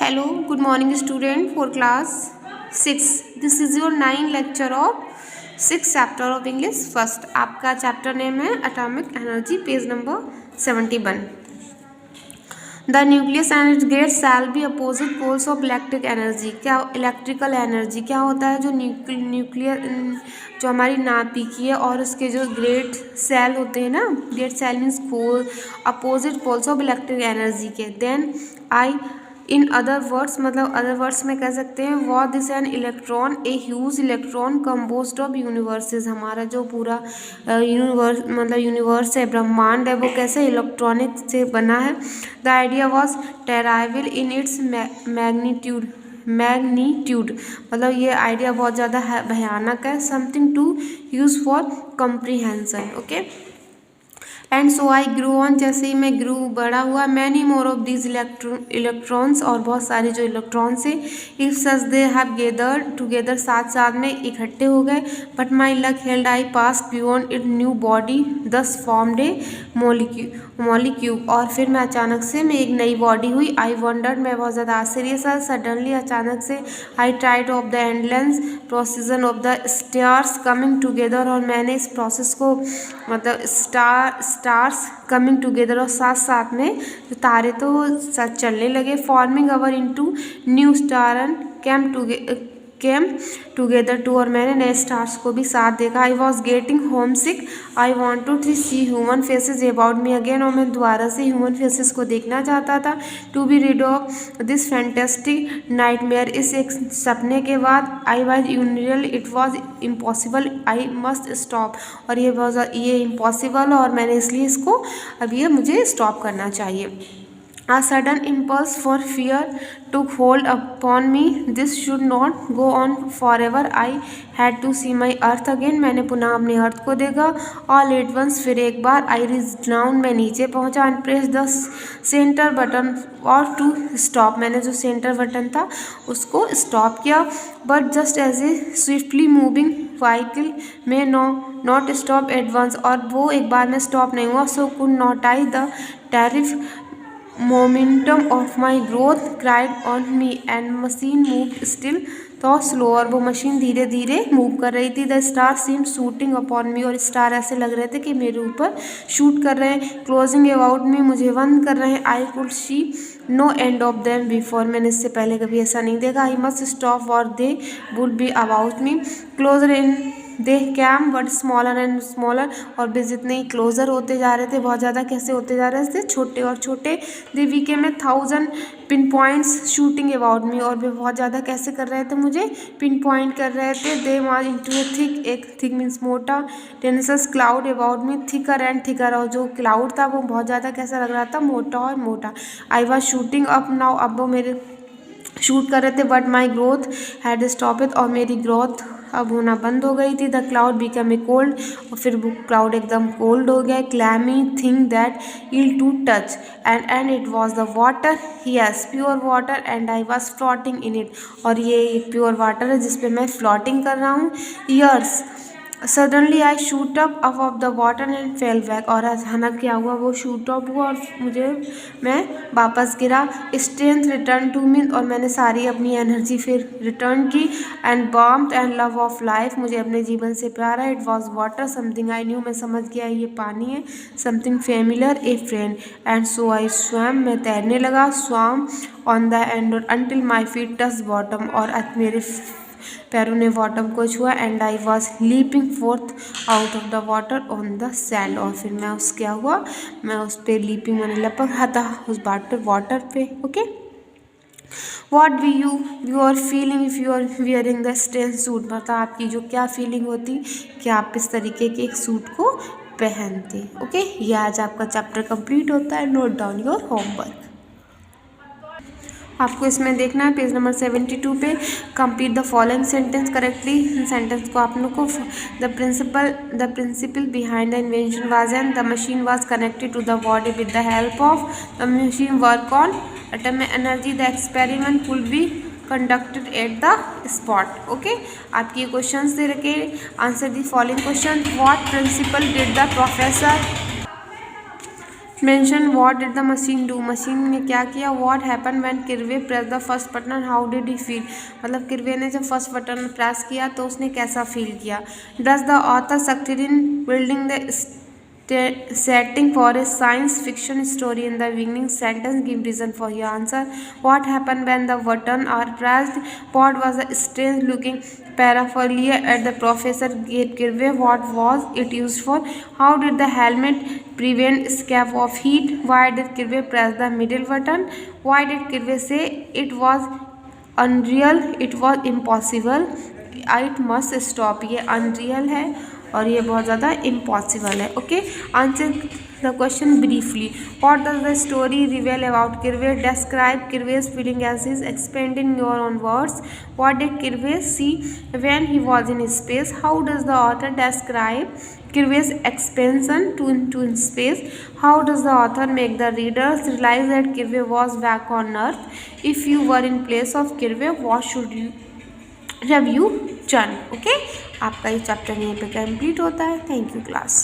Hello, good morning student for class 6. This is your 9 lecture of 6 chapter of English. First आपका chapter name है Atomic Energy, page number 71. The nucleus and its gates shall be opposite poles of electric energy. क्या electrical energy क्या होता है? जो nuclear जो हमारी नाभिकीय और उसके जो ग्रेट सेल होते हैं ना, great cell means opposite poles of electric energy के. Then I in other words मतलब अदर वर्ड्स में कह सकते हैं what this an electron a huge electron composed of universes. हमारा जो पूरा यूनिवर्स है, ब्रह्मांड है, वो कैसे इलेक्ट्रॉनिक से बना है. The idea was terrible in its magnitude मतलब ये आइडिया बहुत ज़्यादा भयानक है. Something to use for comprehension. Okay. And so I grew on जैसे ही मैं ग्रू बड़ा हुआ. Many more of these electrons और बहुत सारे जो इलेक्ट्रॉन्स हैं if such they have gathered together साथ साथ में इकट्ठे हो गए. But my luck held I pass beyond it new body thus formed A molecule. और फिर मैं अचानक से मैं एक नई बॉडी हुई. आई वंडर्ड मैं बहुत ज़्यादा आश्चर्य था. सडनली अचानक से I tried of the endless procession of the stars coming together. और मैंने इस प्रोसेस को मतलब स्टार्स कमिंग टुगेदर और साथ साथ में जो तारे तो साथ चलने लगे. Forming our into new star and came together to. और मैंने नए स्टार्स को भी साथ देखा. I was getting homesick. I want to see human faces about me again. और मैं दोबारा से ह्यूमन फेसेस को देखना चाहता था. To be rid of this fantastic nightmare. इस एक सपने के बाद I was unreal it was impossible. I must stop. और ये इम्पॉसिबल और मैंने इसलिए इसको अब ये मुझे स्टॉप करना चाहिए. A sudden impulse for fear took hold upon me. This should not go on forever. I had to see my earth again. मैंने पुनः अपने अर्थ को देखा. All at once फिर एक बार. I reached down मैं नीचे पहुंचा. And pressed the center button or to stop. मैंने जो सेंटर बटन था उसको स्टॉप किया. But just as a swiftly moving vehicle may not stop at once. और वो एक बार में स्टॉप नहीं हुआ. So could not I the terrific momentum of my growth cried on me and machine moved still तो slower. वो machine धीरे धीरे मूव कर रही थी. The star seem shooting upon me. और स्टार ऐसे लग रहे थे कि मेरे ऊपर शूट कर रहे हैं. क्लोजिंग अबाउट मी मुझे बंद कर रहे हैं. I could see no end of them before. मैंने इससे पहले कभी ऐसा नहीं देखा. आई मस्ट स्टॉप और they would be about me. Closer in they came but smaller and smaller. और भी जितने ही क्लोजर होते जा रहे थे बहुत ज़्यादा कैसे होते जा रहे थे छोटे और छोटे. दे वीके में 1000 pin points shooting about me. और भी बहुत ज़्यादा कैसे कर रहे थे मुझे पिन पॉइंट कर रहे थे. They mar into a thick. एक थिक मीन्स मोटा. Dense cloud about me. Thicker and thicker. और जो क्लाउड था वो बहुत ज़्यादा कैसा लग रहा था मोटा और मोटा. I was shooting up now. अब वो मेरे शूट कर रहे थे. But my growth had stopped. और मेरी ग्रोथ अब होना बंद हो गई थी. The cloud become a cold. और फिर वो क्लाउड एकदम कोल्ड हो गया. Clammy thing that ill to touch and it was the water. Yes pure water. And I was floating in it. और ये एक प्योर वाटर है जिसपे मैं फ्लोटिंग कर रहा हूँ. Years suddenly I shoot up of the water and fell back. और अचानक क्या हुआ वो शूट अप हुआ और मैं वापस गिरा. Strength return to me. और मैंने सारी अपनी एनर्जी फिर रिटर्न की. And warmth and love of life. मुझे अपने जीवन से प्यार है. It was water. Something I knew. मैं समझ गया ये पानी है. Something familiar a friend. And so I swam. मैं तैरने लगा. Swam on the end until my feet touch bottom. और मेरे पैरों ने बॉटम को छुआ. And I was leaping fourth out of the water on the sand. और फिर मैं क्या हुआ मैं उस पर लीपिंग मैंने लपक रहा था उस वाटर पे. Okay. What we you are feeling if you are wearing the strength suit. मतलब आपकी जो क्या फीलिंग होती कि आप इस तरीके के एक सूट को पहनते. ओके. ये आज आपका चैप्टर कंप्लीट होता है. Note down your homework. आपको इसमें देखना है पेज नंबर 72 पे. Complete the following sentence correctly. Sentence को आप लोग को the principle behind the invention was and the machine was connected to the body with the help of the machine work on atom energy. The experiment could be conducted at the spot. Okay. आपके ये question दे रखे. Answer the following question. What principal did the professor mention what did the machine do, machine ने क्या किया. What happen when Kirve press the first button, how did he feel, मतलब किरवे ने जब फर्स्ट बटन प्रेस किया तो उसने कैसा फील किया. Does the author succeed in building the setting for a science fiction story in the beginning sentence, give reason for your answer. What happened when the button are pressed, what was the strange looking paraphernalia at the professor Kirby, what was it used for, how did the helmet prevent escape of heat, why did Kirby press the middle button, why did Kirby say it was unreal, it was impossible, it must stop. ये unreal है और ये बहुत ज़्यादा impossible है. Okay, answer the question briefly. What does the story reveal about Kirve, describe Kirve's feeling as is, expand in your own words. What did Kirve see when he was in space, how does the author describe Kirve's expansion into space, how does the author make the readers realize that Kirve was back on earth, if you were in place of Kirve what should you have you done. Okay, आपका ये chapter यहीं पे complete होता है. Thank you class.